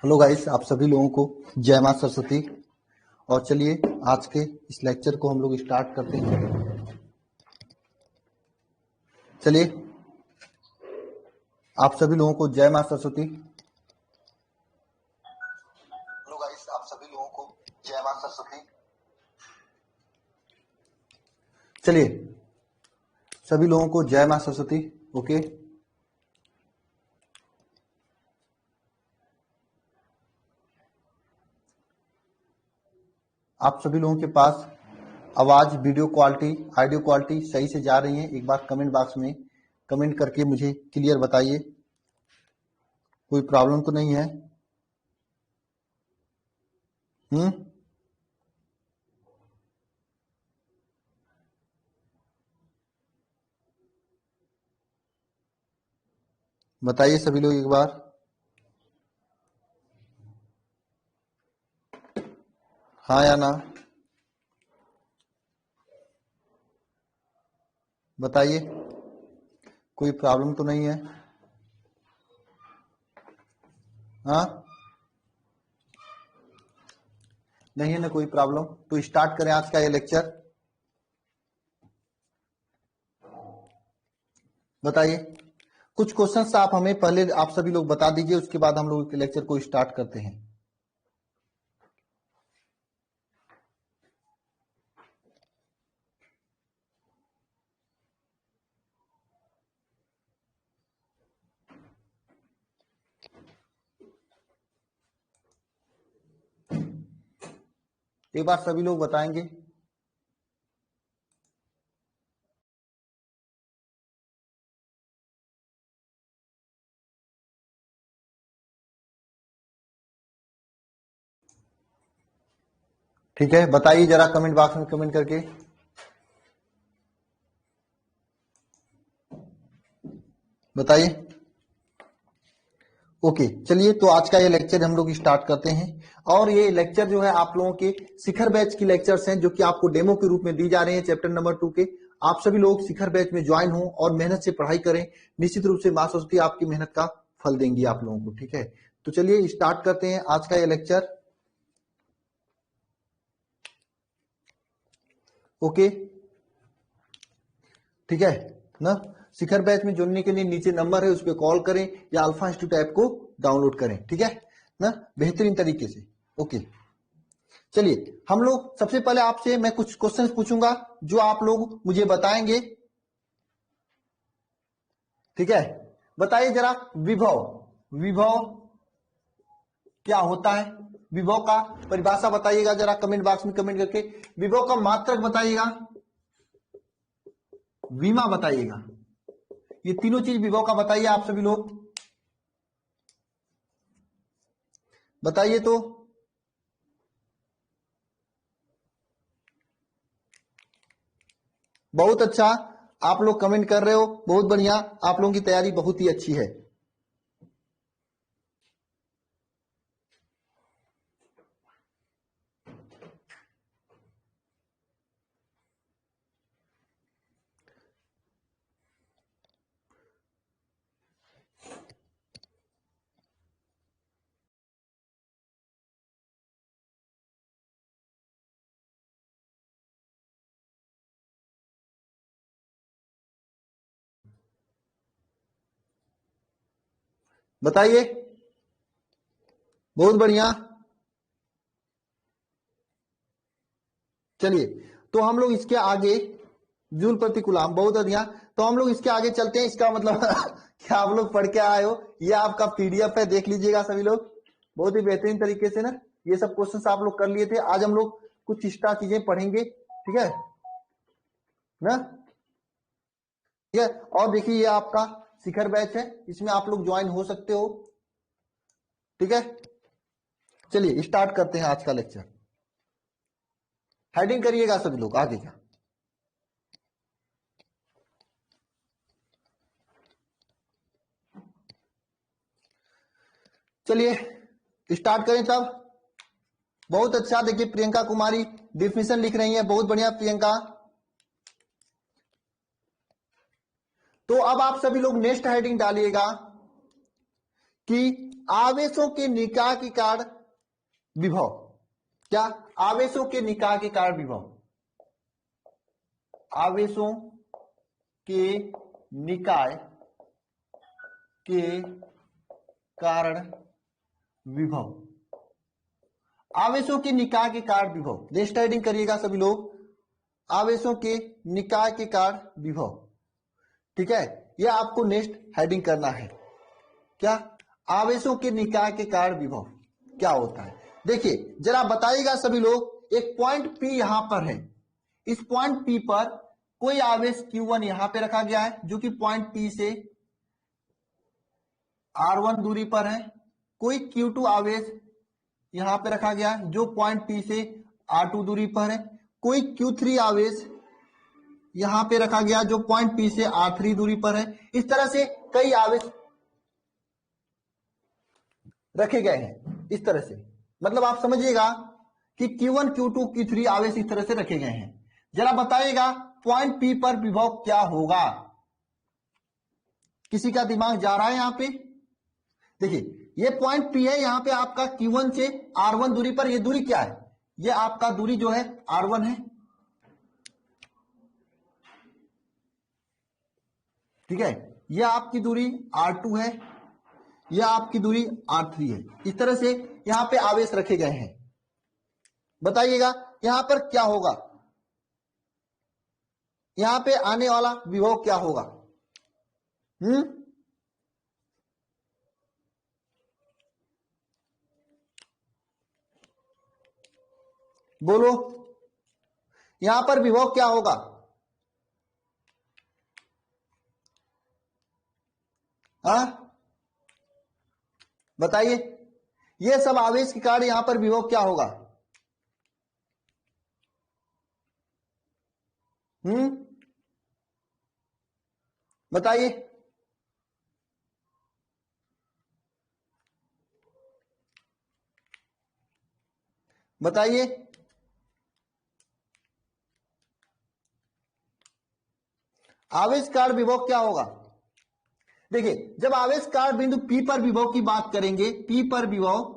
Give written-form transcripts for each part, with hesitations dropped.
Hello guys, आप सभी लोगों को जय मां सरस्वती। और चलिए आज के इस लेक्चर को हम लोग स्टार्ट करते हैं। चलिए आप सभी लोगों को जय मां सरस्वती। हेलो गाइस, आप सभी लोगों को जय मां सरस्वती। चलिए सभी लोगों को जय मां सरस्वती। ओके, आप सभी लोगों के पास आवाज, वीडियो क्वालिटी, ऑडियो क्वालिटी सही से जा रही है? एक बार कमेंट बॉक्स में कमेंट करके मुझे क्लियर बताइए, कोई प्रॉब्लम तो नहीं है? बताइए सभी लोग एक बार। हाँ या ना, बताइए, कोई प्रॉब्लम तो नहीं है? हाँ, नहीं है ना कोई प्रॉब्लम? तो स्टार्ट करें आज का ये लेक्चर। बताइए, कुछ क्वेश्चंस आप हमें पहले आप सभी लोग बता दीजिए, उसके बाद हम लोग लेक्चर को स्टार्ट करते हैं। एक बार सभी लोग बताएंगे। ठीक है, बताइए जरा कमेंट बॉक्स में कमेंट करके। बताइए। ओके, चलिए तो आज का ये लेक्चर हम लोग स्टार्ट करते हैं। और ये लेक्चर जो है आप लोगों के शिखर बैच की लेक्चर्स हैं, जो कि आपको डेमो के रूप में दी जा रहे हैं चैप्टर नंबर 2 के। आप सभी लोग शिखर बैच में ज्वाइन हो और मेहनत से पढ़ाई करें। निश्चित रूप से मां सरस्वती आपकी मेहनत का फल देंगी आप लोगों को। ठीक है, तो चलिए स्टार्ट करते हैं आज का ये लेक्चर। ओके, ठीक है ना। शिखर बैच में जुड़ने के लिए नीचे नंबर है, उस पर कॉल करें या अल्फा इंस्टीट्यूट ऐप को डाउनलोड करें। ठीक है ना, बेहतरीन तरीके से। ओके, चलिए हम लोग सबसे पहले आपसे मैं कुछ क्वेश्चंस पूछूंगा, जो आप लोग मुझे बताएंगे। ठीक है, बताइए जरा, विभव विभव क्या होता है? विभव का परिभाषा बताइएगा जरा कमेंट बॉक्स में कमेंट करके। विभव का मात्रक बताइएगा, विमा बताइएगा। ये तीनों चीज विभव का बताइए आप सभी लोग, बताइए। तो बहुत अच्छा, आप लोग कमेंट कर रहे हो, बहुत बढ़िया। आप लोगों की तैयारी बहुत ही अच्छी है। बताइए, बहुत बढ़िया। चलिए तो हम लोग इसके आगे, जूल प्रति कूलम, बहुत बढ़िया। तो हम लोग इसके आगे चलते हैं। इसका मतलब क्या आप लोग पढ़ के आए हो? ये आपका पीडीएफ है, देख लीजिएगा सभी लोग, बहुत ही बेहतरीन तरीके से ना। ये सब क्वेश्चंस आप लोग कर लिए थे। आज हम लोग कुछ एक्स्ट्रा चीजें पढ़ेंगे। ठीक है ना, ठीक है। और देखिए ये आपका शिखर बैच है, इसमें आप लोग ज्वाइन हो सकते हो। ठीक है, चलिए स्टार्ट करते हैं आज का लेक्चर। हेडिंग करिएगा सभी लोग आगे का। चलिए स्टार्ट करें तब। बहुत अच्छा, देखिए प्रियंका कुमारी डिफिनेशन लिख रही है, बहुत बढ़िया प्रियंका। तो अब आप सभी लोग नेक्स्ट हेडिंग डालिएगा कि आवेशों के निकाय के कारण विभव, क्या आवेशों के निकाय के कारण विभव, आवेशों के निकाय के कारण विभव, आवेशों के निकाय के कारण विभव, नेक्स्ट हेडिंग करिएगा सभी लोग, आवेशों के निकाय के कारण विभव। ठीक है, यह आपको नेक्स्ट हेडिंग करना है। क्या आवेशों के निकाय के कारण विभव क्या होता है। देखिए जरा बताइएगा सभी लोग, एक पॉइंट P यहां पर है, इस पॉइंट P पर कोई आवेश Q1 यहां पे रखा गया है जो कि पॉइंट P से R1 दूरी पर है, कोई Q2 आवेश यहां पे रखा गया है जो पॉइंट P से R2 दूरी पर है, कोई Q3 आवेश यहां पे रखा गया जो पॉइंट P से R3 दूरी पर है। इस तरह से कई आवेश रखे गए हैं, इस तरह से, मतलब आप समझिएगा कि Q1 Q2 Q3 आवेश इस तरह से रखे गए हैं। जरा बताइएगा पॉइंट P पर विभव क्या होगा, किसी का दिमाग जा रहा है यहां पे। देखिए ये पॉइंट P है, यहां पे आपका Q1 से R1 दूरी पर, ये दूरी क्या है, ये आपका दूरी जो है R1 है। ठीक है, यह आपकी दूरी R2 है, यह आपकी दूरी R3 है। इस तरह से यहां पे आवेश रखे गए हैं। बताइएगा यहां पर क्या होगा, यहां पे आने वाला विभव क्या होगा। बोलो यहां पर विभव क्या होगा। बताइए, ये सब आवेश के कारण यहां पर विभव क्या होगा। बताइए, बताइए, आवेश कार विभव क्या होगा। देखिए जब आवेश कार बिंदु P पर विभव की बात करेंगे, P पर विभव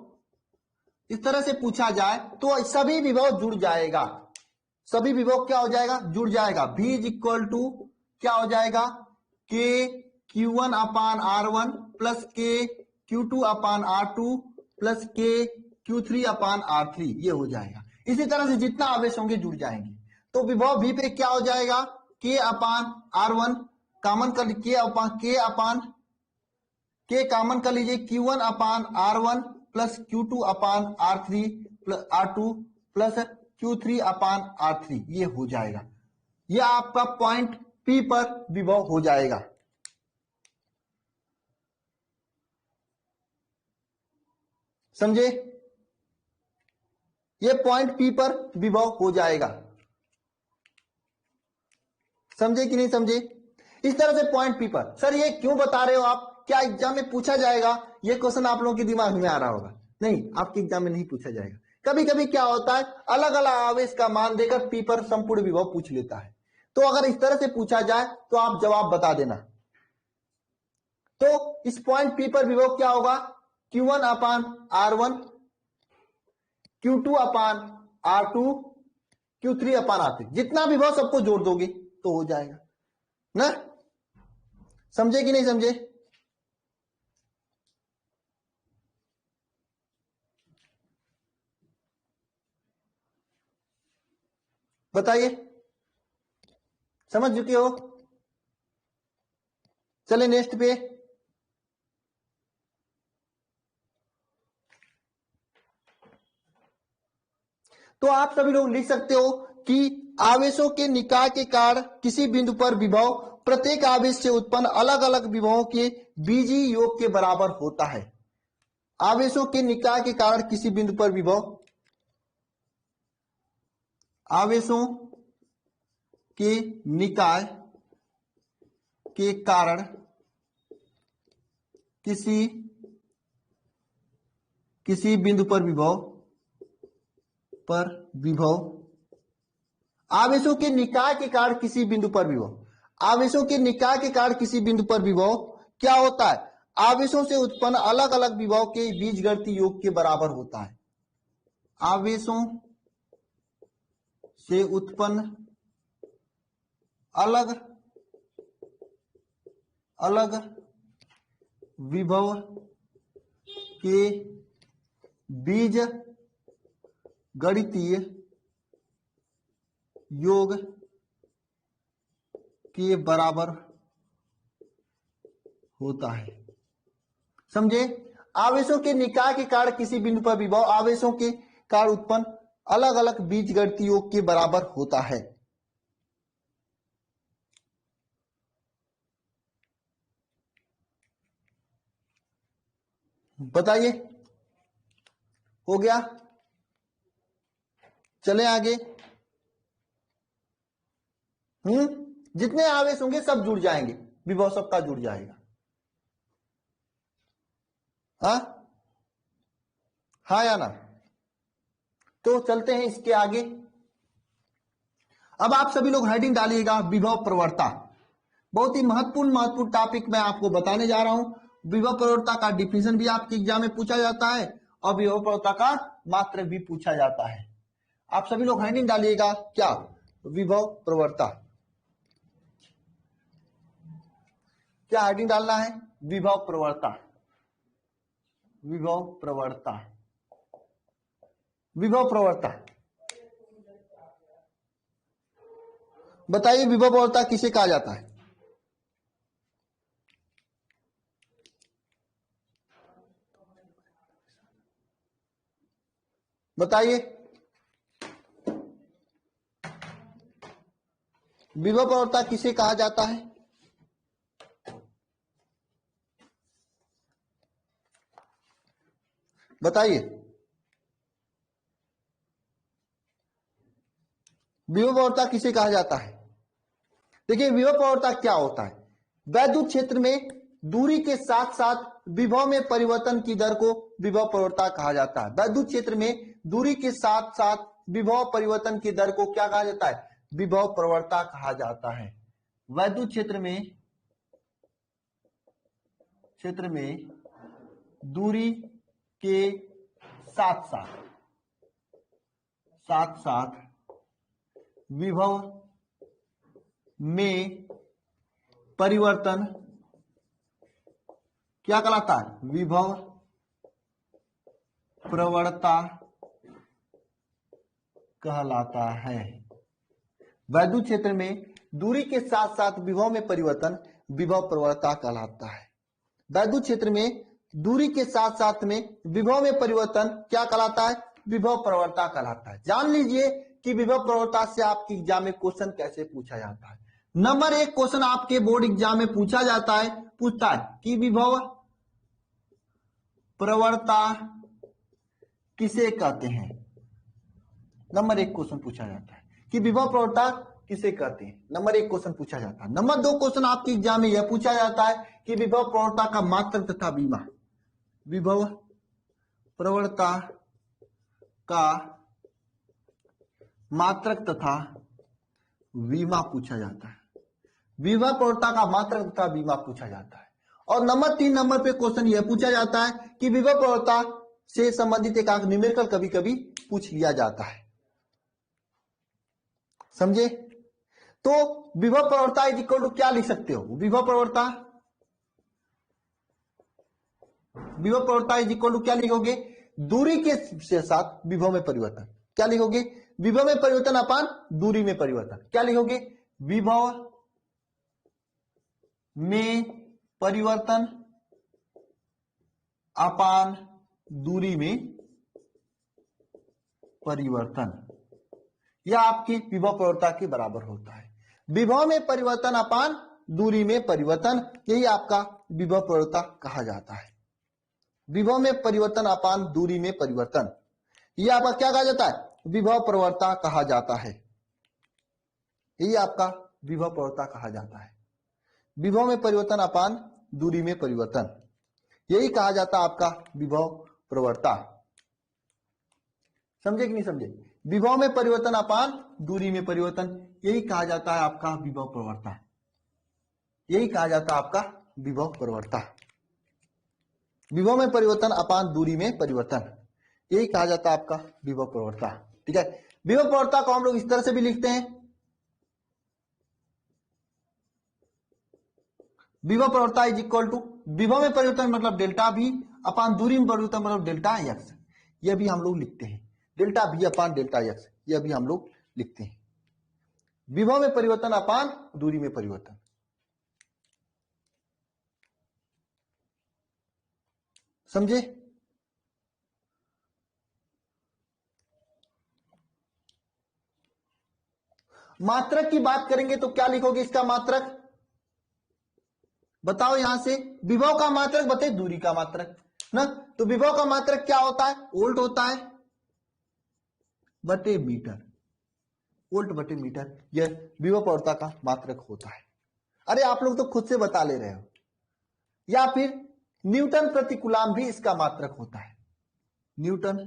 इस तरह से पूछा जाए तो सभी विभव जुड़ जाएगा, सभी विभव क्या हो जाएगा, जुड़ जाएगा। V इज इक्वल टू क्या हो जाएगा, K Q1 अपान R1 प्लस K Q2 अपान R2 प्लस K Q3 अपान R3, ये हो जाएगा। इसी तरह से जितना आवेश होंगे जुड़ जाएंगे, तो विभव V पे क्या हो जाएगा, K अपान R1 कॉमन कर, K कॉमन कर लीजिए, Q1 अपान R1 प्लस Q2 अपान R2 प्लस Q3 अपान R3, ये हो जाएगा। ये आपका पॉइंट P पर विभव हो जाएगा। समझे, ये पॉइंट P पर विभव हो जाएगा। समझे कि नहीं समझे। इस तरह से पॉइंट P पर, सर ये क्यों बता रहे हो आप, क्या एग्जाम में पूछा जाएगा, ये क्वेश्चन आप लोगों के दिमाग में आ रहा होगा। नहीं, आपके एग्जाम में नहीं पूछा जाएगा। कभी कभी क्या होता है, अलग अलग आवेश का मान देकर P पर संपूर्ण विभव पूछ लेता है, तो अगर इस तरह से पूछा जाए तो आप जवाब बता देना। तो इस पॉइंट P पर विभव क्या होगा, Q1 अपान R1, Q2 अपान R2, Q3 अपान R3, जितना विभव सबको जोड़ दोगे तो हो जाएगा ना। समझे कि नहीं समझे। बताइए, समझ चुके हो। चले नेक्स्ट पे। तो आप सभी लोग लिख सकते हो कि आवेशों के निकाय के कारण किसी बिंदु पर विभव प्रत्येक आवेश से उत्पन्न अलग अलग विभवों के बीजीय योग के बराबर होता है। आवेशों के निकाय के कारण किसी बिंदु पर विभव, आवेशों के निकाय के कारण किसी बिंदु पर विभव, आवेशों के निकाय के कारण किसी बिंदु पर विभव, आवेशों के निकाय के कारण किसी बिंदु पर विभव क्या होता है, आवेशों से उत्पन्न अलग अलग विभव के बीजगणितीय योग के बराबर होता है। आवेशों से उत्पन्न अलग अलग विभव के बीज गणितीय योग के बराबर होता है। समझे? आवेशों के निकाय के कारण किसी बिंदु पर विभव आवेशों के कारण उत्पन्न अलग अलग बीजगणितीय योग के बराबर होता है। बताइए, हो गया? चले आगे। जितने आवेश होंगे सब जुड़ जाएंगे, विभव सबका जुड़ जाएगा। हाँ या ना? तो चलते हैं इसके आगे। अब आप सभी लोग हेडिंग डालिएगा विभव प्रवणता। बहुत ही महत्वपूर्ण टॉपिक मैं आपको बताने जा रहा हूं। विभव प्रवणता का डिफिनेशन भी आपके एग्जाम में पूछा जाता है और विभव प्रवणता का मात्रक भी पूछा जाता है। आप सभी लोग हेडिंग डालिएगा, क्या? विभव प्रवणता। क्या हेडिंग डालना है? विभव प्रवणता। विभव प्रवणता। विभव प्रवणता। बताइए, विभव प्रवणता किसे कहा जाता है? बताइए, विभव प्रवणता किसे कहा जाता है? बताइए, विभव प्रवणता किसे कहा जाता है? देखिए, विभव प्रवणता क्या होता है? वैद्युत क्षेत्र में दूरी के साथ साथ विभव में परिवर्तन की दर को विभव प्रवणता कहा जाता है। वैद्युत क्षेत्र में दूरी के साथ साथ विभव परिवर्तन की दर को क्या कहा जाता है? विभव प्रवणता कहा जाता है। वैद्युत क्षेत्र में दूरी के साथ साथ विभव में परिवर्तन क्या कहलाता है? विभव प्रवणता कहलाता है। वैद्युत क्षेत्र में दूरी के साथ साथ विभव में परिवर्तन विभव प्रवणता कहलाता है। वैद्युत क्षेत्र में दूरी के साथ साथ में विभव में परिवर्तन क्या कहलाता है? विभव प्रवणता कहलाता है। जान लीजिए कि विभव प्रवणता से आपके एग्जाम में क्वेश्चन कैसे पूछा जाता है। नंबर 1 क्वेश्चन आपके बोर्ड एग्जाम में पूछा पूछता है कि विभव प्रवणता किसे कहते हैं। नंबर 1 क्वेश्चन पूछा जाता है कि विभव प्रवणता किसे कहते हैं। नंबर 1 क्वेश्चन पूछा जाता है। नंबर 2 क्वेश्चन आपके एग्जाम में यह पूछा जाता है कि विभव प्रवणता का मात्रक तथा विमा। विभव प्रवणता का मात्रक तथा विमा पूछा जाता है। विभव प्रवणता का मात्रक तथा विमा पूछा जाता है। और नंबर 3 नंबर पे क्वेश्चन यह पूछा जाता है कि विभव प्रवणता से संबंधित एक अंक न्यूमेरिकल कभी कभी पूछ लिया जाता है। समझे? तो विभव प्रवणता इज इक्वल टू क्या लिख सकते हो? विभव प्रवणता इज इक्वल टू क्या लिखोगे? दूरी के साथ विभव में परिवर्तन। क्या लिखोगे? विभव में परिवर्तन अपान दूरी में परिवर्तन। क्या लिखोगे? विभव में परिवर्तन अपान दूरी में परिवर्तन। यह आपकी विभव प्रवणता के बराबर होता है। विभव में परिवर्तन अपान दूरी में परिवर्तन, यही आपका विभव प्रवणता कहा जाता है। विभव में परिवर्तन अपान दूरी में परिवर्तन, यह आपका क्या कहा जाता है? विभव प्रवणता कहा जाता है। यही आपका विभव प्रवणता कहा जाता है। विभव में परिवर्तन अपान दूरी में परिवर्तन, यही कहा जाता है आपका विभव प्रवणता। समझे कि नहीं समझे? विभव में परिवर्तन अपान दूरी में परिवर्तन, यही कहा जाता है आपका विभव प्रवणता। यही कहा जाता है आपका विभव प्रवणता। विभव में परिवर्तन अपान दूरी में परिवर्तन, यही कहा जाता है आपका विभव प्रवणता। ठीक है, विभव प्रवणता को हम लोग इस तरह से भी लिखते हैं, विभव प्रवणता इज इक्वल टू विभव में परिवर्तन मतलब डेल्टा भी अपान दूरी में परिवर्तन मतलब डेल्टा एक्स, यह भी हम लोग लिखते हैं, डेल्टा भी अपान डेल्टा एक्स, यह भी हम लोग लिखते हैं, विभव में परिवर्तन अपान दूरी में परिवर्तन। समझे? मात्रक की बात करेंगे तो क्या लिखोगे इसका मात्रक, बताओ यहां से, विभव का मात्रक बताइए, दूरी का मात्रक ना, तो विभव का मात्रक क्या होता है, वोल्ट होता है बटे मीटर, वोल्ट बटे मीटर, यह विभव प्रवणता का मात्रक होता है। अरे आप लोग तो खुद से बता ले रहे हो, या फिर न्यूटन प्रति कूलम भी इसका मात्रक होता है, न्यूटन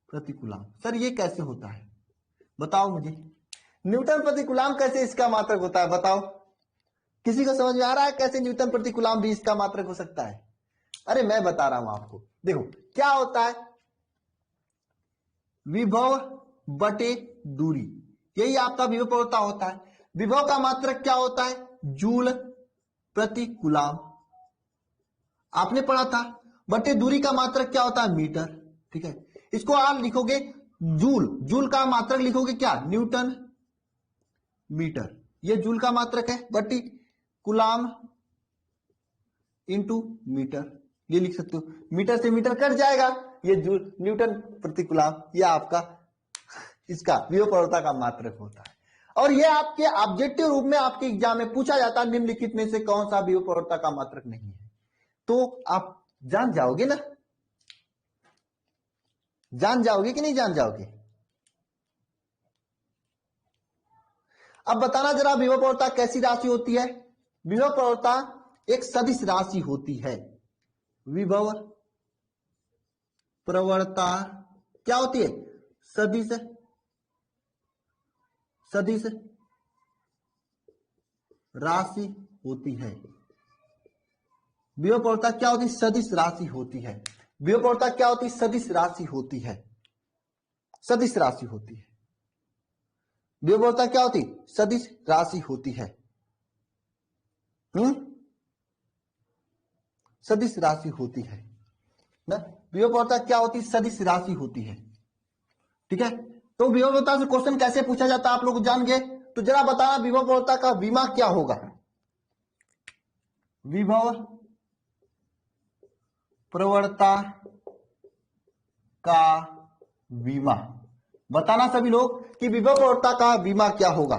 प्रति कूलम। सर ये कैसे होता है बताओ मुझे, न्यूटन प्रति कूलम कैसे इसका मात्रक होता है बताओ, किसी को समझ में आ रहा है कैसे न्यूटन प्रति कूलम भी इसका मात्रक हो सकता है? अरे मैं बता रहा हूं आपको, देखो क्या होता है, विभव बटे दूरी, यही आपका विभव प्रवणता होता है। विभव का मात्रक क्या होता है, जूल प्रति कूलम, आपने पढ़ा था, बटे दूरी का मात्रक क्या होता है, मीटर। ठीक है, इसको आप लिखोगे जूल, जूल का मात्रक लिखोगे क्या, न्यूटन मीटर, ये जूल का मात्रक है, बटी कूलम इंटू मीटर, ये लिख सकते हो, मीटर से मीटर कट जाएगा, ये जूल न्यूटन प्रति कूलम, ये आपका इसका विभव प्रवणता का मात्रक होता है। और ये आपके ऑब्जेक्टिव रूप में आपके एग्जाम में पूछा जाता है, निम्नलिखित में से कौन सा विभव प्रवणता का मात्रक नहीं है, तो आप जान जाओगे ना, जान जाओगे कि नहीं जान जाओगे? अब बताना जरा विभव प्रवणता कैसी राशि होती है, विभव प्रवणता एक सदिश राशि होती है, विभव प्रवणता क्या होती है, सदिश, सदिश राशि होती है, विभव प्रवणता क्या होती है, सदिश राशि होती है, विभव प्रवणता क्या होती है, सदिश राशि होती है, सदिश राशि होती है, विभव प्रवणता क्या होती, सदिश राशि होती है, सदिश राशि होती है ना, विभव प्रवणता क्या होती, सदिश राशि होती है। ठीक है, तो विभव प्रवणता से क्वेश्चन कैसे पूछा जाता है आप लोग जान गए, तो जरा बताना विभव प्रवणता का विमा क्या होगा, विभव प्रवणता का विमा, बताना सभी लोग कि विभव प्रवणता का विमा क्या होगा,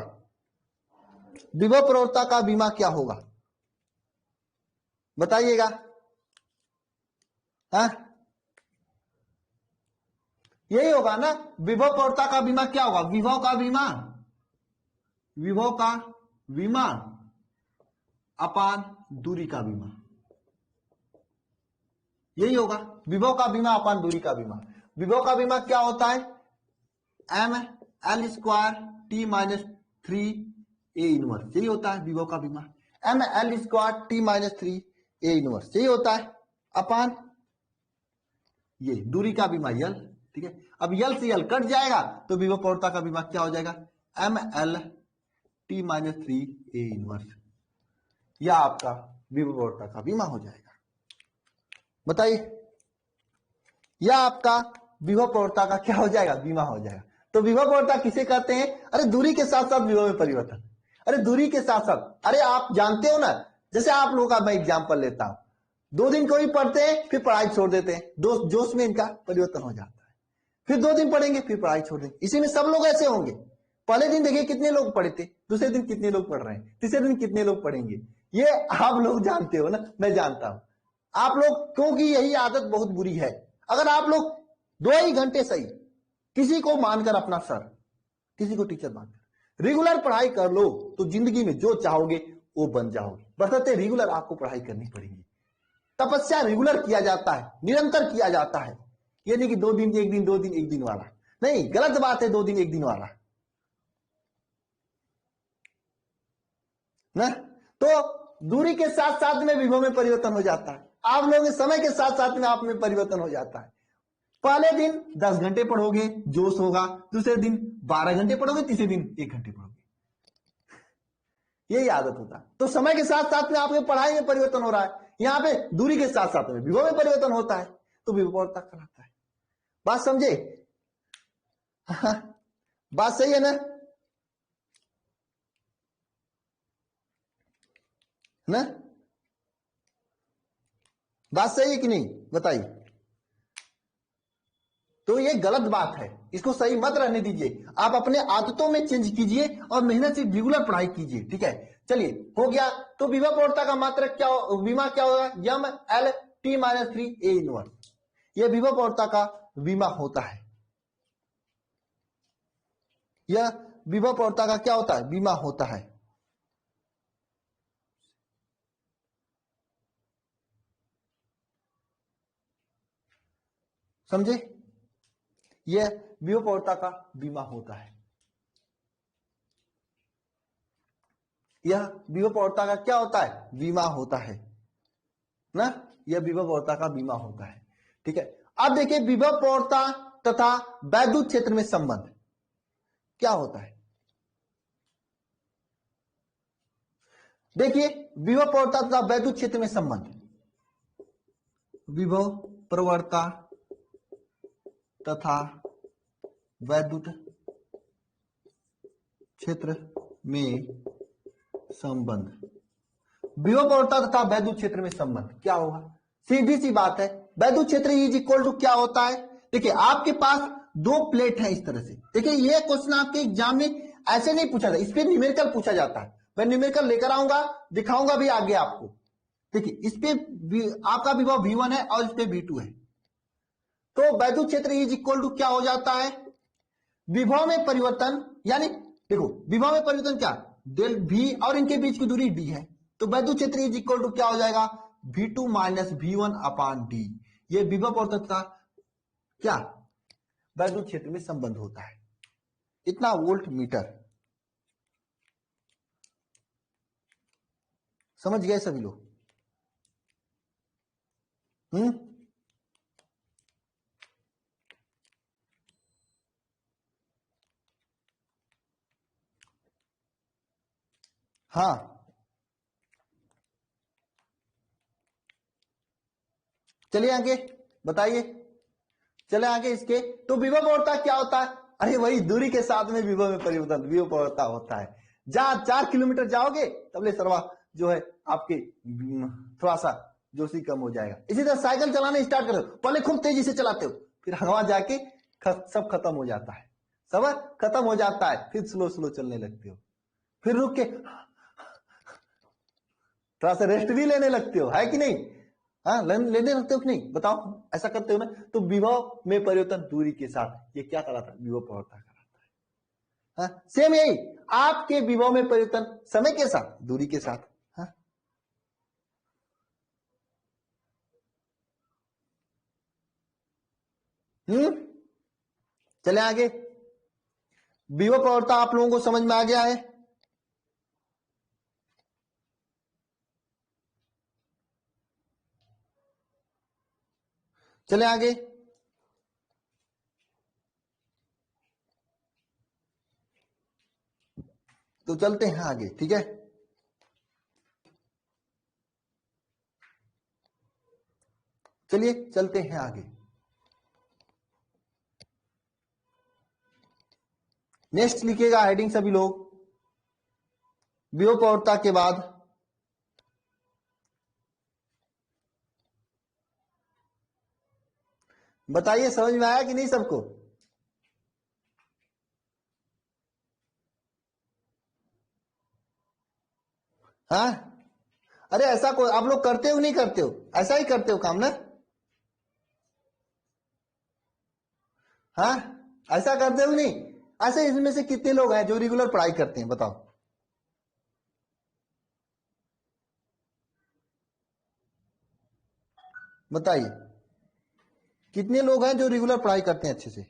विभव प्रवणता का विमा क्या होगा, बताइएगा। हाँ यही होगा ना, विभव प्रवणता का बीमा क्या होगा, विभव का बीमा, विभव का बीमा अपान दूरी का बीमा, यही होगा विभव का बीमा अपान दूरी का बीमा। विभव का बीमा क्या होता है, M L square T minus 3 A inverse, यही होता है विभव का बीमा, M L square T minus 3 A inverse, यही होता है, अपान ये दूरी का बीमा यल। ठीक है, अब यल से यल कट जाएगा तो विभव प्रवणता का बीमा क्या हो जाएगा, M L T minus 3 A inverse, यह आपका विभव प्रवणता का बीमा हो जाएगा। बताइए, यह आपका विभव प्रवणता का क्या हो जाएगा, बीमा हो जाएगा। तो विभव प्रवणता किसे कहते हैं, अरे दूरी के साथ साथ विभव में परिवर्तन, अरे दूरी के साथ साथ, अरे आप जानते हो ना, जैसे आप लोगों का मैं एग्जाम्पल लेता हूं, 2 दिन कोई पढ़ते हैं फिर पढ़ाई छोड़ देते हैं, जोश में इनका परिवर्तन हो जाता है, फिर 2 दिन पढ़ेंगे फिर पढ़ाई छोड़ देंगे, इसी में सब लोग ऐसे होंगे, पहले दिन देखिए कितने लोग पढ़े थे, दूसरे दिन कितने लोग पढ़ रहे हैं, तीसरे दिन कितने लोग पढ़ेंगे, ये आप लोग जानते हो ना, मैं जानता हूं आप लोग, क्योंकि यही आदत बहुत बुरी है। अगर आप लोग 2 ही घंटे सही किसी को मानकर, अपना सर किसी को टीचर मानकर रेगुलर पढ़ाई कर लो तो जिंदगी में जो चाहोगे वो बन जाओगे, बशर्ते रेगुलर आपको पढ़ाई करनी पड़ेगी। तपस्या रेगुलर किया जाता है, निरंतर किया जाता है, ये नहीं कि 2 दिन 1 दिन 2 दिन 1 दिन वाला, नहीं, गलत बात है 2 दिन 1 दिन वाला ना। तो दूरी के साथ साथ में विभव में परिवर्तन हो जाता है। आप लोगों के समय के साथ साथ में आप में परिवर्तन हो जाता है। पहले दिन 10 घंटे पढ़ोगे, जोश होगा। दूसरे दिन 12 घंटे पढ़ोगे, तीसरे दिन 1 घंटे पढ़ोगे। यही आदत होता है। तो समय के साथ साथ में आपके पढ़ाई में परिवर्तन हो रहा है। यहाँ पे दूरी के साथ साथ में विभव में परिवर्तन होता है, तो विभवता कहलाता है। बात समझे? बात सही है ना? बात सही है कि नहीं, बताइए। तो ये गलत बात है, इसको सही मत रहने दीजिए। आप अपने आदतों में चेंज कीजिए और मेहनत से रेगुलर पढ़ाई कीजिए, ठीक है। चलिए, हो गया। तो विभव प्रवणता का मात्रक क्या, विमा क्या होगा? M L T minus 3 A inverse. यह विभव प्रवणता का विमा होता है। यह विभव प्रवणता का क्या होता है? विमा होता है। समझे? यह विभव प्रवणता का विमा होता है। यह विभव प्रवणता का क्या होता है? बीमा होता है ना। यह विभव प्रवणता का बीमा होता है, ठीक है। अब देखिए, विभव प्रवणता तथा वैद्युत क्षेत्र में संबंध क्या होता है। देखिए, विभव प्रवणता तथा वैद्युत क्षेत्र में संबंध, विभव प्रवणता तथा वैद्युत क्षेत्र में संबंध। विभव प्रवणता तथा वैद्युत क्षेत्र में संबंध क्या होगा? सीधी सी बात है, वैद्युत क्षेत्र इज इक्वल टू क्या होता है? देखिए, आपके पास दो प्लेट है इस तरह से। देखिए, ये क्वेश्चन आपके एग्जाम में ऐसे नहीं पूछा था, इस पे न्यूमेरिकल पूछा जाता है। मैं न्यूमेरिकल लेकर आऊंगा, दिखाऊंगा भी आगे आपको। देखिए, इस पे आपका विभव V1 है और इस पे V2 है। तो वैद्युत क्षेत्र इज इक्वल टू क्या हो जाता है? विभव में परिवर्तन, यानी देखो, विभव में परिवर्तन क्या? डेल V और इनके बीच की दूरी D है। तो वैद्युत क्षेत्र इज इक्वल टू क्या हो जाएगा? V2 माइनस V1 अपान D। ये विभव प्रवणता का क्या वैद्युत क्षेत्र में संबंध होता है। इतना वोल्ट मीटर। समझ गए सभी लोग? हाँ, चलिए आगे बताइए। चले आगे इसके। तो विभव प्रवणता क्या होता है? अरे वही, दूरी के साथ में विभव में परिवर्तन विभव प्रवणता होता है। जहां 4 किलोमीटर जाओगे तबले सर्वा जो है आपके थोड़ा सा जोशी कम हो जाएगा। इसी तरह साइकिल चलाना स्टार्ट करो, पहले खूब तेजी से चलाते हो, फिर हवा जाके सब खत्म हो जाता है, सब खत्म हो जाता है, फिर स्लो स्लो चलने लगते हो, फिर रुक के थोड़ा सा रेस्ट भी लेने लगते हो, है कि नहीं? हाँ, लेने लगते हो कि नहीं, बताओ, ऐसा करते हो ना? तो विभव में परिवर्तन दूरी के साथ, ये क्या कहलाता है? विभव प्रवणता कहलाता है। हाँ, सेम यही, आपके विभव में परिवर्तन समय के साथ, दूरी के साथ। हाँ, चले आगे। विभव प्रवणता आप लोगों को समझ में आ गया है? चले आगे। तो चलते हैं आगे, ठीक है। चलिए चलते हैं आगे। नेक्स्ट लिखिएगा हेडिंग सभी लोग, विभव प्रवणता के बाद बताइए, समझ में आया कि नहीं सबको? हाँ, अरे ऐसा कोई आप लोग करते हो नहीं करते हो? ऐसा ही करते हो काम ना? हाँ, ऐसा करते हो नहीं? ऐसे इसमें से कितने लोग हैं जो रेगुलर पढ़ाई करते हैं, बताओ? बताइए, कितने लोग हैं जो रेगुलर पढ़ाई करते हैं अच्छे से?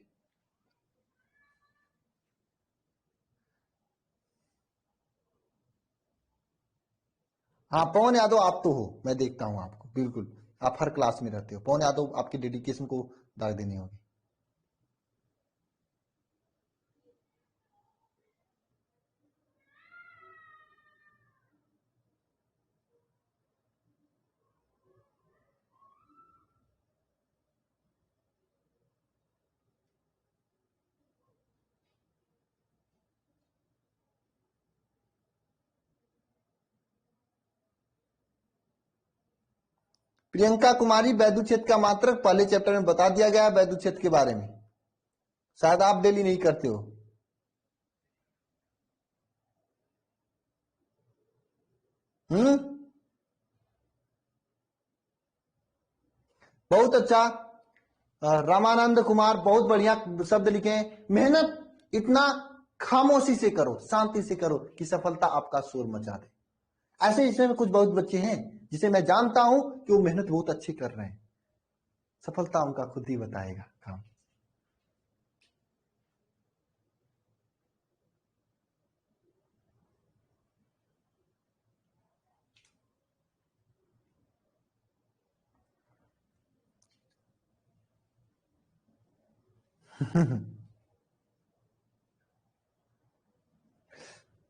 हाँ, पवन यादव आप तो हो, मैं देखता हूं आपको, बिल्कुल आप हर क्लास में रहते हो। पवन यादव आपके डेडिकेशन को दाग देनी होगी। प्रियंका कुमारी, वैद्युत क्षेत्र का मात्रक पहले चैप्टर में बता दिया गया है वैद्युत क्षेत्र के बारे में, शायद आप डेली नहीं करते हो। बहुत अच्छा। रामानंद कुमार, बहुत बढ़िया शब्द लिखे हैं। मेहनत इतना खामोशी से करो, शांति से करो कि सफलता आपका शोर मचा दे। ऐसे इसमें कुछ बहुत बच्चे हैं जिसे मैं जानता हूं कि वो मेहनत बहुत अच्छी कर रहे हैं, सफलता उनका खुद ही बताएगा काम।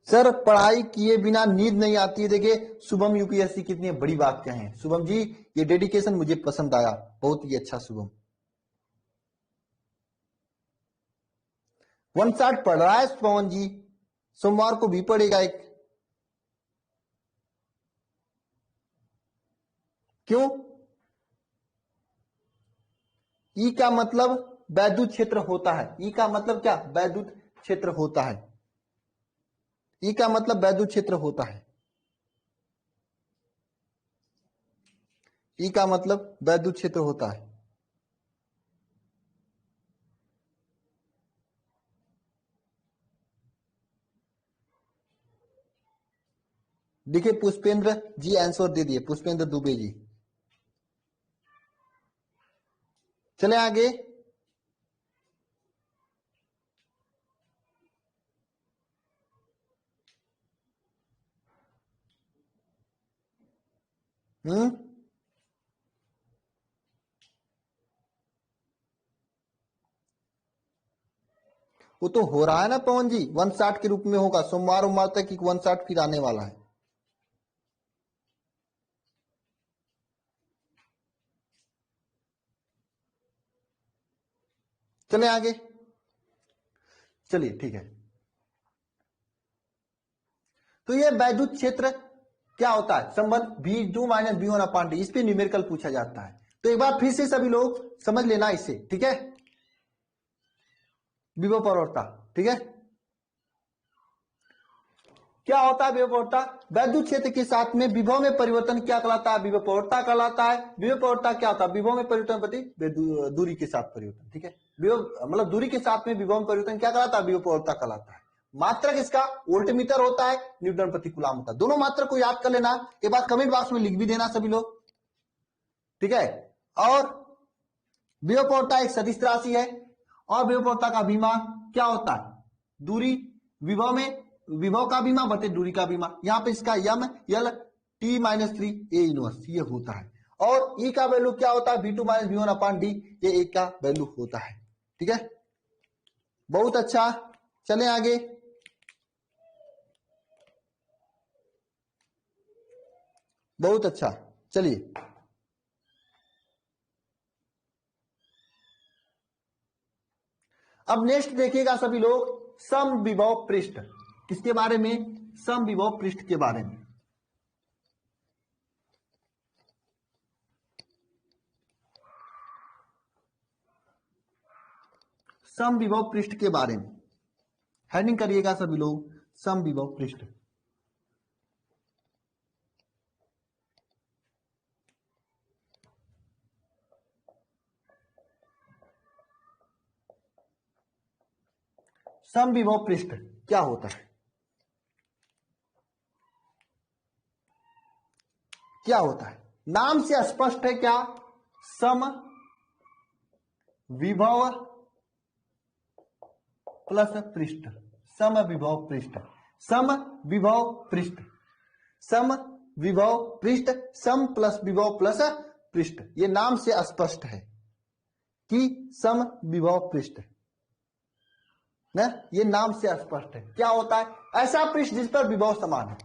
सर पढ़ाई किए बिना नींद नहीं आती है। देखिए शुभम यूपीएससी कितनी बड़ी बात कहें। शुभम जी ये डेडिकेशन मुझे पसंद आया, बहुत ही अच्छा शुभम। 160 पढ़ रहा है पवन जी, सोमवार को भी पढ़ेगा एक। क्यों? ई का मतलब वैद्युत क्षेत्र होता है। ई का मतलब क्या? वैद्युत क्षेत्र होता है। ई का मतलब वैद्युत क्षेत्र होता है। ई का मतलब वैद्युत क्षेत्र होता है। देखिए पुष्पेंद्र जी आंसर दे दिए, पुष्पेंद्र दुबे जी। चले आगे। वो तो हो रहा है ना पवन जी, 160 के रूप में होगा। सोमवार उमवार तक 160 फिर आने वाला है। चले आगे। चलिए ठीक है। तो ये वैद्युत क्षेत्र क्या होता है? संबंध V2 minus V1 upon D, इस पे न्यूमेरिकल पूछा जाता है। तो एक बार फिर से सभी लोग समझ लेना इसे, ठीक है। विभव प्रवणता, ठीक है। क्या होता है विभव प्रवणता? वैद्युत क्षेत्र के साथ में विभव में परिवर्तन क्या कहलाता है? विभव प्रवणता कहलाता है। विभव प्रवणता क्या होता है? विभव में परिवर्तन प्रति दूरी के साथ परिवर्तन, ठीक है। विभव मतलब दूरी के साथ में विभव में परिवर्तन क्या कहलाता है? विभव प्रवणता कहलाता है। मात्रक इसका वोल्टमीटर होता है, न्यूटन प्रति कूलम होता है। दोनों मात्रक को याद कर लेना। एक बार कमेंट बॉक्स में लिख भी देना सभी लोग, ठीक है। और विभव प्रवणता एक सदिश राशि है, और विभव प्रवणता का बीमा क्या होता है? दूरी, विभव में विभव का बीमा बटे दूरी का बीमा। यहां पे इसका यम यल टी माइनस 3 ए इनवर्स ये होता है। और ई का वैल्यू क्या होता है? V2 minus V1 upon D, ये ए का वैल्यू होता है, ठीक है। बहुत अच्छा। चले आगे। बहुत अच्छा। चलिए अब नेक्स्ट देखिएगा सभी लोग, समविभव पृष्ठ। किसके बारे में? समविभव पृष्ठ के बारे में। समविभव पृष्ठ के बारे में हेडिंग करिएगा सभी लोग, समविभव पृष्ठ। समविभव पृष्ठ क्या होता है? क्या होता है? नाम से स्पष्ट है क्या? सम विभव प्लस पृष्ठ, सम विभव पृष्ठ, सम विभव पृष्ठ, सम विभव पृष्ठ, सम प्लस विभव प्लस पृष्ठ, ये नाम से स्पष्ट है कि सम विभव पृष्ठ ना, ये नाम से स्पष्ट है। क्या होता है? ऐसा पृष्ठ जिस पर विभव समान है,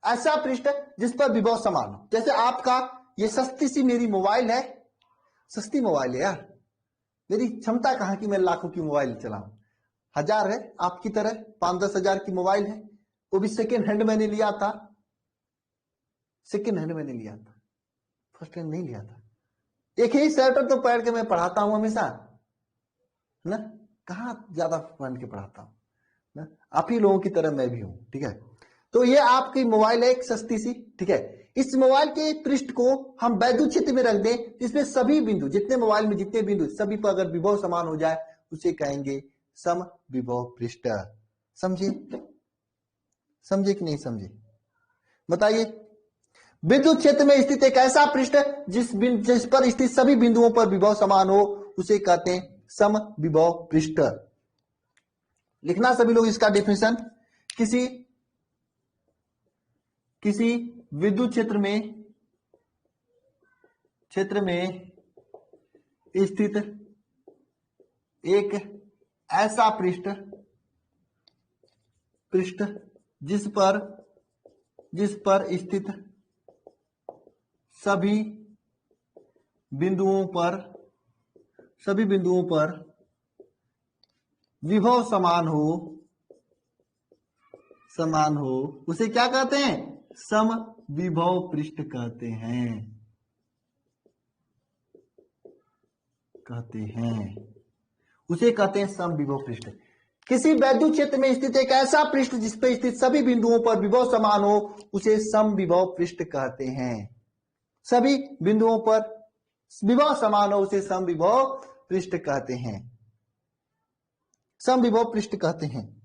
ऐसा पृष्ठ जिस पर विभव समान हो। जैसे आपका ये सस्ती सी मेरी मोबाइल है, सस्ती मोबाइल है यार, मेरी क्षमता कहां की मैं लाखों की मोबाइल चलाऊं, 1000 है, आपकी तरह 5-10 हजार की मोबाइल है, वो भी सेकेंड हैंड मैंने लिया था, सेकेंड हैंड मैंने लिया था, फर्स्ट हैंड नहीं लिया था। एक ही स्वेटर तो पहन के मैं पढ़ाता हूं हमेशा ना, कहां ज्यादा पहन के पढ़ाता हूं ना, आप ही लोगों की तरह मैं भी हूं, ठीक है। तो ये आपकी मोबाइल है एक सस्ती सी, ठीक है। इस मोबाइल के पृष्ठ को हम वैद्युत क्षेत्र में रख दें, इसमें सभी बिंदु, जितने मोबाइल में जितने बिंदु, सभी पर अगर विभव समान हो जाए उसे कहेंगे सम विभव पृष्ठ। समझे? समझे कि नहीं समझे? बताइए। विद्युत क्षेत्र में स्थित एक ऐसा पृष्ठ जिस पर स्थित सभी बिंदुओं पर विभव समान हो उसे कहते हैं सम विभव पृष्ठ। लिखना सभी लोग इसका डेफिनेशन। किसी विद्युत क्षेत्र में स्थित एक ऐसा पृष्ठ जिस पर स्थित सभी बिंदुओं पर विभव समान हो उसे क्या कहते हैं? सम विभव पृष्ठ कहते हैं उसे कहते हैं सम विभव पृष्ठ। किसी वैद्युत क्षेत्र में स्थित एक ऐसा पृष्ठ जिस पर स्थित सभी बिंदुओं पर विभव समान हो उसे सम विभव पृष्ठ कहते हैं। सभी बिंदुओं पर विभव समान हो उसे सम विभव पृष्ठ कहते हैं, सम विभव पृष्ठ कहते हैं।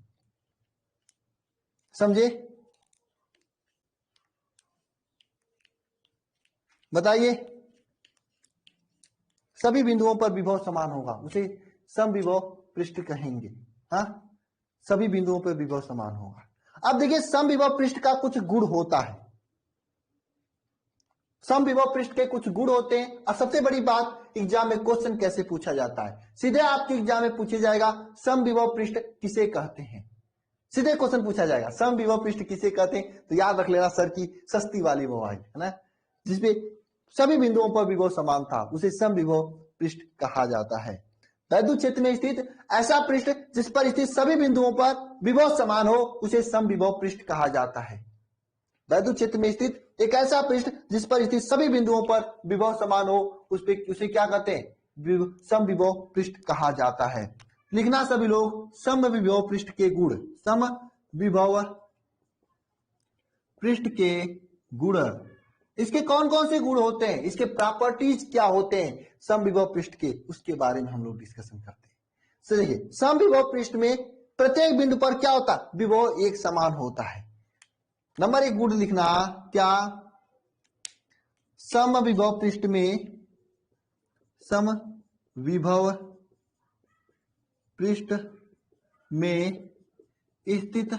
समझे? बताइए। सभी बिंदुओं पर विभव समान होगा उसे सम विभव पृष्ठ कहेंगे। हाँ, सभी बिंदुओं पर विभव समान होगा। अब देखिए सम विभव पृष्ठ का कुछ गुण होता है, सम विभव पृष्ठ के कुछ गुण होते हैं। और सबसे बड़ी बात, एग्जाम में क्वेश्चन कैसे पूछा जाता है, सीधे आपके एग्जाम में पूछा जाएगा सम विभव पृष्ठ किसे कहते हैं, सीधे क्वेश्चन पूछा जाएगा सम विभव पृष्ठ किसे कहते हैं। तो याद रख लेना सर की सस्ती वाली मोबाइल है ना, जिसपे सभी बिंदुओं पर विभव समान था उसे सम विभव पृष्ठ कहा जाता है। वैद्युत क्षेत्र में स्थित ऐसा पृष्ठ जिस पर स्थित सभी बिंदुओं पर विभव समान हो उसे सम विभव पृष्ठ कहा जाता है। वैद्युत क्षेत्र में स्थित एक ऐसा पृष्ठ जिस पर स्थित सभी बिंदुओं पर विभव समान हो उसे क्या कहते हैं? सम विभव पृष्ठ कहा जाता है। लिखना सभी लोग सम विभव पृष्ठ के गुण, सम विभव पृष्ठ के गुण। इसके कौन कौन से गुण होते हैं, इसके प्रॉपर्टीज क्या होते हैं सम विभव पृष्ठ के, उसके बारे में हम लोग डिस्कशन करते हैं। तो देखिए सम विभव पृष्ठ में प्रत्येक बिंदु पर क्या होता है? विभव एक समान होता है। नंबर 1 गुण लिखना, क्या? सम विभव पृष्ठ में, सम विभव पृष्ठ में स्थित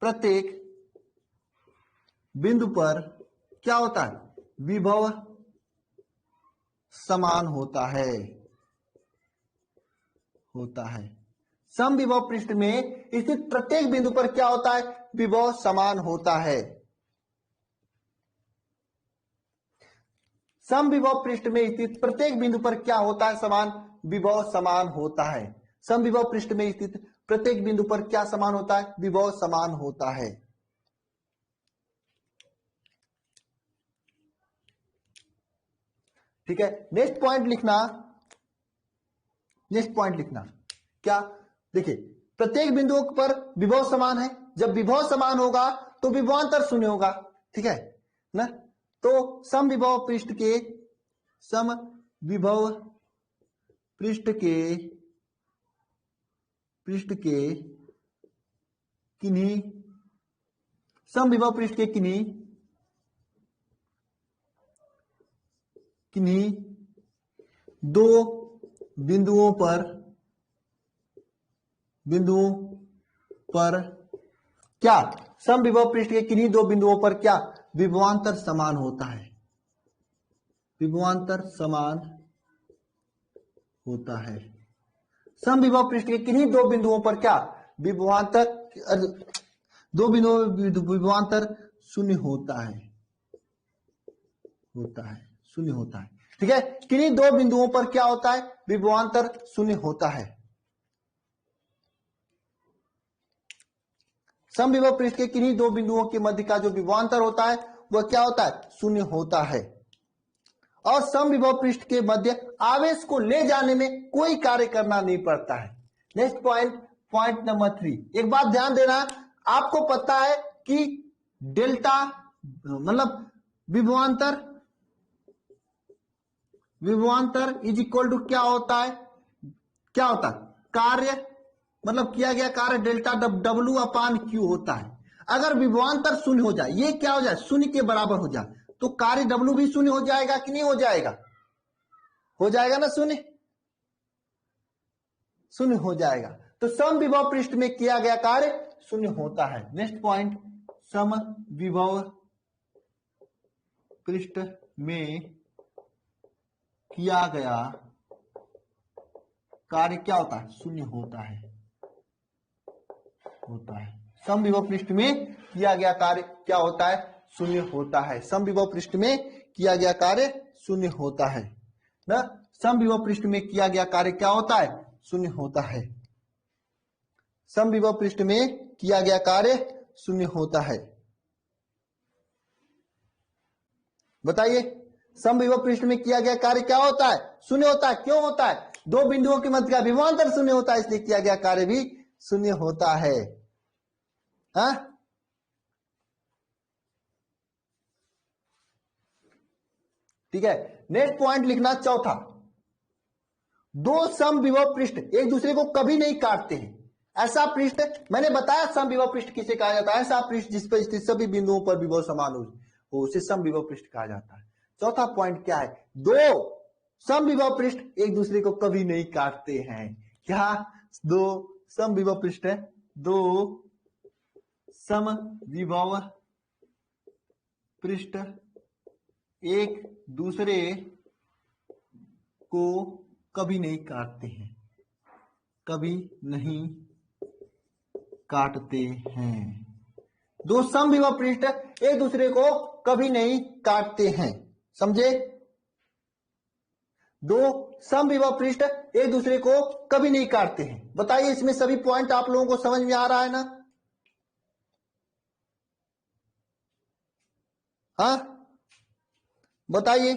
प्रत्येक बिंदु पर क्या होता है? विभव समान होता है। सम विभव पृष्ठ में स्थित प्रत्येक बिंदु पर क्या होता है? विभव समान होता है। सम विभव पृष्ठ में स्थित प्रत्येक बिंदु पर क्या होता है? समान विभव समान होता है। सम विभव पृष्ठ में स्थित प्रत्येक बिंदु पर क्या समान होता है? विभव समान होता है। ठीक है, नेक्स्ट पॉइंट लिखना, क्या? देखिए प्रत्येक बिंदुओं पर विभव समान है, जब विभव समान होगा तो विभवांतर शून्य होगा, ठीक है ना। तो सम विभव पृष्ठ के किन्हीं सम विभव पृष्ठ के किन्हीं दो बिंदुओं पर क्या? सम विभव पृष्ठ के किन्हीं दो बिंदुओं पर क्या? विभवांतर समान होता है। विभवांतर समान होता है। समविभव पृष्ठ के किन्हीं दो बिंदुओं पर क्या विभवांतर, दो बिंदुओं विभवांतर शून्य होता है, शून्य होता है। ठीक है, किन्हीं दो बिंदुओं पर क्या होता है विभवांतर शून्य होता है। समविभव पृष्ठ के किन्हीं दो बिंदुओं के मध्य का जो विभवांतर होता है वह क्या होता है शून्य होता है। और समविभव पृष्ठ के मध्य आवेश को ले जाने में कोई कार्य करना नहीं पड़ता है। नेक्स्ट पॉइंट नंबर 3, एक बात ध्यान देना, आपको पता है कि डेल्टा मतलब विभवांतर इज इक्वल टू क्या होता है कार्य, मतलब किया गया कार्य डेल्टा डब्ल्यू अपान क्यू होता है। अगर विभवांतर शून्य हो जाए, ये क्या हो जाए शून्य के बराबर हो जाए, तो कार्य डब्ल्यू भी शून्य हो जाएगा कि नहीं हो जाएगा, हो जाएगा ना, शून्य हो जाएगा। तो समविभव पृष्ठ में किया गया कार्य शून्य होता है। नेक्स्ट पॉइंट, समविभव पृष्ठ में किया गया कार्य क्या होता है शून्य होता है। समविभव पृष्ठ में किया गया कार्य क्या होता है शून्य होता है। समविभव पृष्ठ में किया गया कार्य शून्य होता है ना। समविभव पृष्ठ में किया गया कार्य क्या होता है शून्य होता है। समविभव पृष्ठ में किया गया कार्य शून्य होता है। बताइए, समविभव पृष्ठ में किया गया कार्य क्या होता है शून्य होता है। क्यों होता है, दो बिंदुओं के मध्य का विभवांतर शून्य होता है, इसलिए किया गया कार्य भी शून्य होता है। हाँ, ठीक है। नेक्स्ट पॉइंट लिखना चौथा, दो समविभव पृष्ठ एक दूसरे को कभी नहीं काटते हैं। ऐसा पृष्ठ मैंने बताया, समविभव पृष्ठ किसे कहा जाता है, ऐसा पृष्ठ जिस पर स्थित सभी बिंदुओं पर विभव समान हो उसे समविभव पृष्ठ कहा जाता है। चौथा पॉइंट क्या है, दो समविभव पृष्ठ एक दूसरे को कभी नहीं काटते हैं। क्या, दो समविभव पृष्ठ है, दो समविभव पृष्ठ एक दूसरे को कभी नहीं काटते हैं, कभी नहीं काटते हैं। दो समविभव पृष्ठ एक दूसरे को कभी नहीं काटते हैं, समझे। दो समविभव पृष्ठ एक दूसरे को कभी नहीं काटते हैं। बताइए, इसमें सभी पॉइंट आप लोगों को समझ में आ रहा है ना। हाँ, बताइए,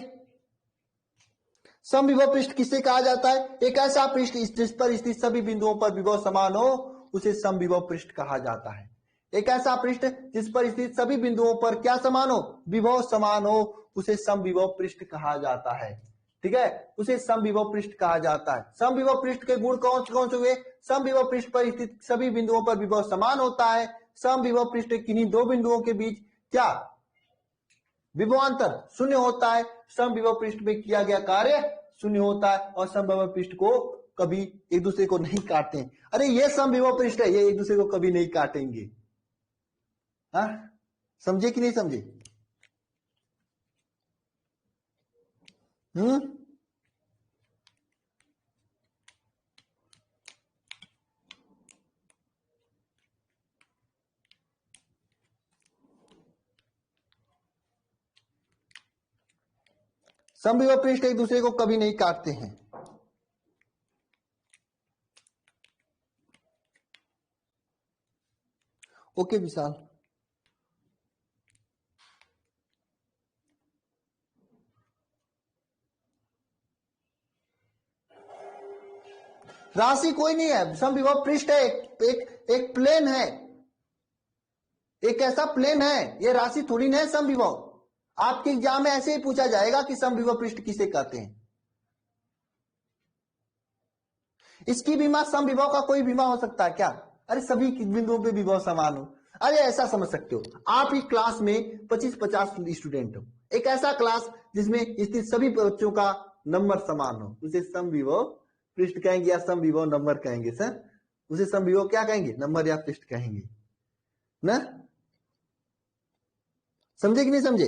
समविभव पृष्ठ किसे कहा जाता है, एक ऐसा पृष्ठ जिस पर स्थित सभी बिंदुओं पर विभव समान हो उसे समविभव पृष्ठ कहा जाता है। एक ऐसा पृष्ठ जिस पर स्थित सभी बिंदुओं पर क्या समान हो विभव समान हो उसे समविभव पृष्ठ कहा जाता है। ठीक है, उसे समविभव पृष्ठ कहा जाता है। समविभव पृष्ठ के गुण कौन कौन से हुए, समविभव पृष्ठ पर स्थित सभी बिंदुओं पर विभव समान होता है। समविभव पृष्ठ किन्हीं दो बिंदुओं के बीच क्या विभवांतर शून्य होता है। समविभव पृष्ठ में किया गया कार्य शून्य होता है और समविभव पृष्ठ को कभी एक दूसरे को नहीं काटते। अरे ये समविभव पृष्ठ है, ये एक दूसरे को कभी नहीं काटेंगे। हाँ, समझे कि नहीं समझे। समविभव पृष्ठ एक दूसरे को कभी नहीं काटते हैं। ओके विशाल, राशि कोई नहीं है, समविभव पृष्ठ है, एक प्लेन है, एक ऐसा प्लेन है, ये राशि थोड़ी ना है समविभव। आपके एग्जाम में ऐसे ही पूछा जाएगा कि समविभव पृष्ठ किसे कहते हैं। इसकी बीमा समविभव का कोई बीमा हो सकता है क्या, अरे सभी बिंदुओं पे विभव समान हो। अरे ऐसा समझ सकते हो, आप एक क्लास में 25-50 स्टूडेंट हो, एक ऐसा क्लास जिसमें स्थित सभी बच्चों का नंबर समान हो उसे समविभव पृष्ठ कहेंगे या समविभव नंबर कहेंगे। सर उसे समविभव क्या कहेंगे, नंबर या पृष्ठ कहेंगे ना। समझे कि नहीं समझे।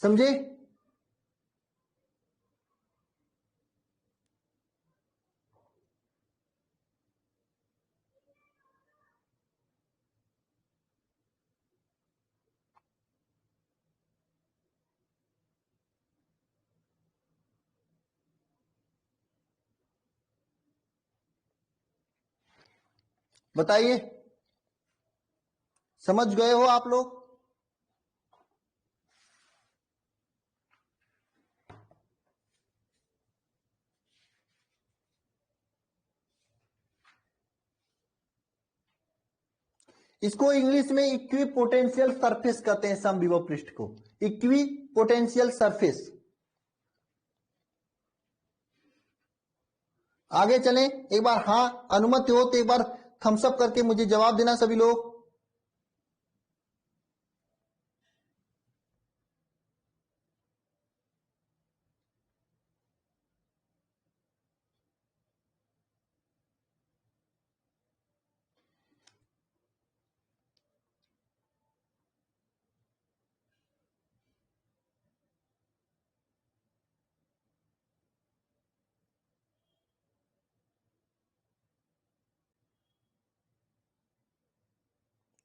समझे? बताइए, समझ गए हो आप लोग? इसको इंग्लिश में इक्वी पोटेंशियल सरफेस कहते हैं, समविभव पृष्ठ को इक्वी पोटेंशियल सरफेस। आगे चलें, एक बार हाँ अनुमति हो तो एक बार थम्स अप करके मुझे जवाब देना सभी लोग।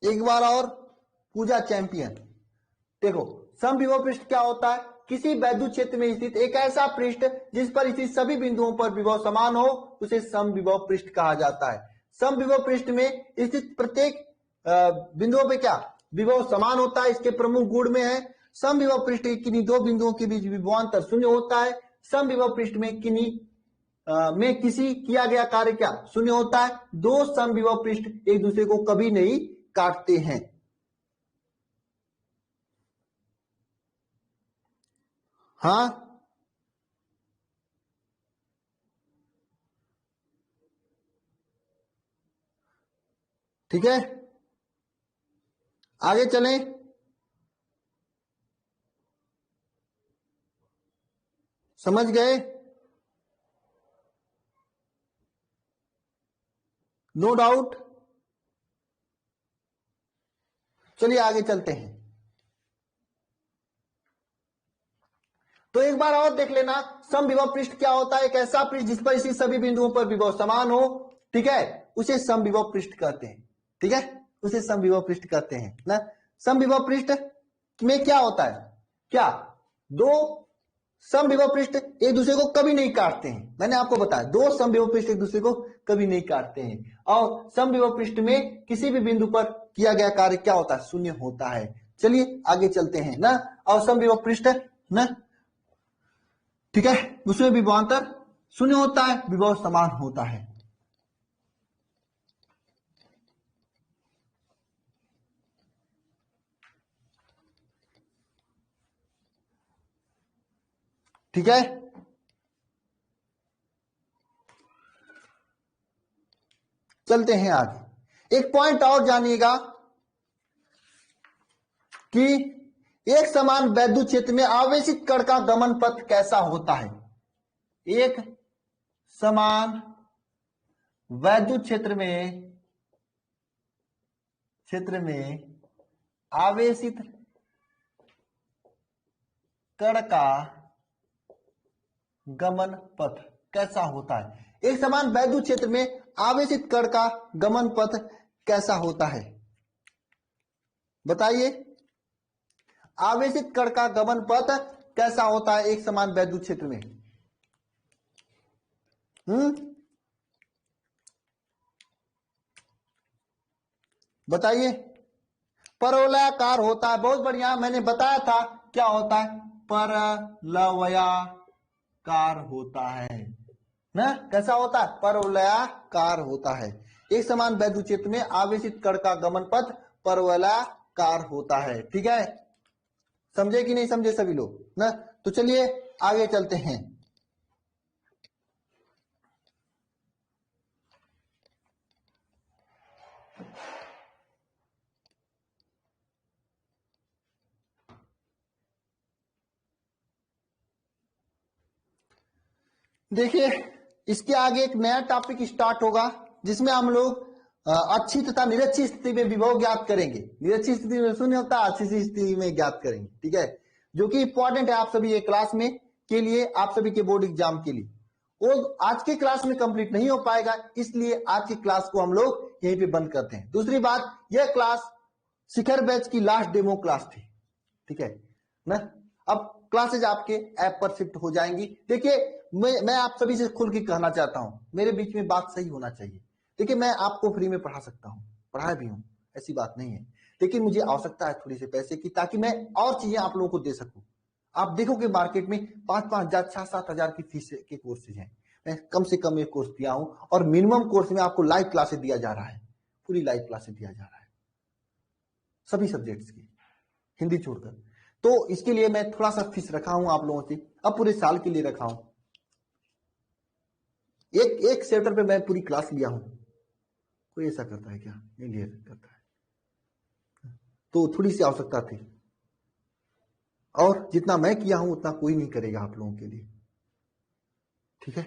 एक बार और पूजा चैंपियन। देखो, समविभव पृष्ठ क्या होता है? किसी वैद्युत क्षेत्र में स्थित एक ऐसा पृष्ठ जिस पर स्थित सभी बिंदुओं पर विभव समान हो, उसे समविभव पृष्ठ कहा जाता है। समविभव पृष्ठ में स्थित प्रत्येक बिंदुओं पे क्या विभव समान होता है, इसके प्रमुख गुण में है समविभव पृष्ठ किन्हीं दो बिंदुओं के बीच विभवांतर शून्य होता है। समविभव पृष्ठ में किन्हीं में किसी किया गया कार्य क्या शून्य होता है। दो समविभव पृष्ठ एक दूसरे को कभी नहीं काटते हैं। हाँ, ठीक है, आगे चलें। समझ गए? No doubt. चलिए आगे चलते हैं। तो एक बार और देख लेना, समविभव पृष्ठ क्या होता है? एक ऐसा पृष्ठ जिस पर इसी सभी बिंदुओं पर विभव समान हो, ठीक है, उसे समविभव पृष्ठ कहते हैं। ठीक है, उसे समविभव पृष्ठ कहते हैं ना। समविभव पृष्ठ में क्या होता है? क्या दो समविभव पृष्ठ एक दूसरे को कभी नहीं काटते हैं। मैंने आपको बताया दो समविभव पृष्ठ एक दूसरे को कभी नहीं काटते हैं। और समविभव पृष्ठ में किसी भी बिंदु पर किया गया कार्य क्या होता है? शून्य होता है। चलिए आगे चलते हैं ना। और समविभव पृष्ठ ना, ठीक है, उसमें विभवांतर शून्य होता है, विभव समान होता है। ठीक है, चलते हैं आगे। एक पॉइंट और जानिएगा कि एक समान वैद्युत क्षेत्र में आवेशित कण का गमन पथ कैसा होता है। एक समान वैद्युत क्षेत्र में आवेशित कण का गमन पथ कैसा होता है। एक समान वैद्युत क्षेत्र में आवेशित कण का गमन पथ कैसा होता है? बताइए, आवेशित कण का गमन पथ कैसा होता है एक समान वैद्युत क्षेत्र में? बताइए। परवलयाकार होता है। बहुत बढ़िया, मैंने बताया था क्या होता है, परलवयाकार होता है ना। कैसा होता है? परवलयाकार होता है। एक समान वैद्युत क्षेत्र में आवेशित कण का गमन पथ परवलयाकार होता है। ठीक है, समझे कि नहीं समझे सभी लोग ना? तो चलिए आगे चलते हैं। देखिए, इसके आगे एक नया टॉपिक स्टार्ट होगा जिसमें हम लोग अच्छी तथा निरक्षी स्थिति में विभव ज्ञात करेंगे। निरक्षी स्थिति में शून्य होता है, अच्छी स्थिति में ज्ञात करेंगे। ठीक है, जो कि इंपॉर्टेंट है आप सभी ये क्लास में के लिए, आप सभी के बोर्ड एग्जाम के लिए। वो आज के क्लास में कंप्लीट नहीं हो पाएगा, इसलिए आज की क्लास को हम लोग यहीं पे बंद करते हैं। दूसरी बात, यह क्लास शिखर बैच की लास्ट डेमो क्लास थी, ठीक है ना। अब क्लासेज आपके ऐप पर शिफ्ट हो जाएंगी। देखिए मैं आप सभी से खुल के कहना चाहता हूं, मेरे बीच में बात सही होना चाहिए। देखिए मैं आपको फ्री में पढ़ा सकता हूं, पढ़ाया भी हूं, ऐसी बात नहीं है, लेकिन मुझे आवश्यकता है थोड़ी से पैसे की, ताकि मैं और चीजें आप लोगों को दे सकूं। आप देखोगे मार्केट में 5-5 हजार 7-7 हजार की फीस के कोर्सेज हैं, मैं कम से कम एक कोर्स दिया हूं, और मिनिमम कोर्स में आपको लाइव क्लासेस दिया जा रहा है, पूरी लाइव क्लासेस दिया जा रहा है सभी सब्जेक्ट्स की, हिंदी छोड़कर। तो इसके लिए मैं थोड़ा सा फीस रखा हूं आप लोगों से, अब पूरे साल के लिए रखा हूं। एक चैप्टर पे मैं पूरी क्लास लिया हूं। कोई ऐसा करता है क्या? नहीं लिया करता है, तो थोड़ी सी आवश्यकता थी, और जितना मैं किया हूं उतना कोई नहीं करेगा आप लोगों के लिए, ठीक है।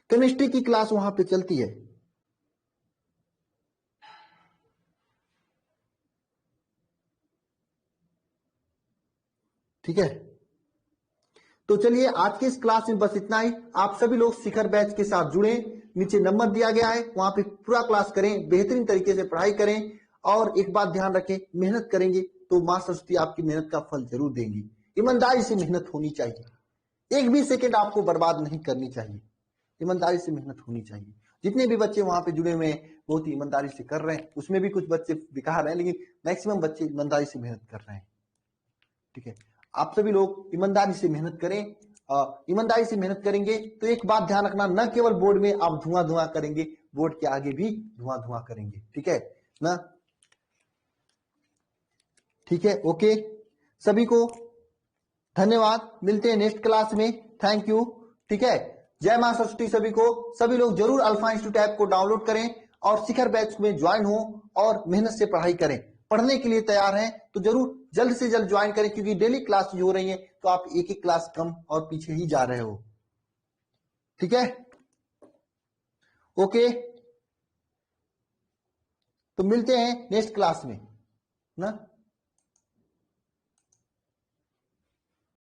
केमिस्ट्री की क्लास वहां पे चलती है, ठीक है। तो चलिए आज की इस क्लास में बस इतना ही। आप सभी लोग शिखर बैच के साथ जुड़े, नीचे नंबर दिया गया है, वहां पे पूरा क्लास करें, बेहतरीन तरीके से पढ़ाई करें, और एक बात ध्यान रखें, मेहनत करेंगे तो मां सरस्वती आपकी मेहनत का फल जरूर देंगी। ईमानदारी से मेहनत होनी चाहिए, एक भी सेकेंड आपको बर्बाद नहीं करनी चाहिए, ईमानदारी से मेहनत होनी चाहिए। जितने भी बच्चे वहां पे जुड़े हुए हैं बहुत ही ईमानदारी से कर रहे हैं, उसमें भी कुछ बच्चे बेकार हैं, लेकिन मैक्सिमम बच्चे ईमानदारी से मेहनत कर रहे हैं, ठीक है। आप सभी लोग ईमानदारी से मेहनत करें, ईमानदारी से मेहनत करेंगे तो एक बात ध्यान रखना, न केवल बोर्ड में आप धुआं धुआं करेंगे, बोर्ड के आगे भी धुआं धुआं करेंगे, ठीक है ना। ठीक है, ओके, सभी को धन्यवाद, मिलते हैं नेक्स्ट क्लास में, थैंक यू, ठीक है। जय मां सरस्वती सभी को। सभी लोग जरूर अल्फा इंस्टीट्यूट ऐप को डाउनलोड करें और शिखर बैच में ज्वाइन हो, और मेहनत से पढ़ाई करें। पढ़ने के लिए तैयार हैं तो जरूर जल्द से जल्द ज्वाइन करें, क्योंकि डेली क्लास हो रही है, तो आप एक एक क्लास कम और पीछे ही जा रहे हो, ठीक है, ओके। तो मिलते हैं नेक्स्ट क्लास में ना।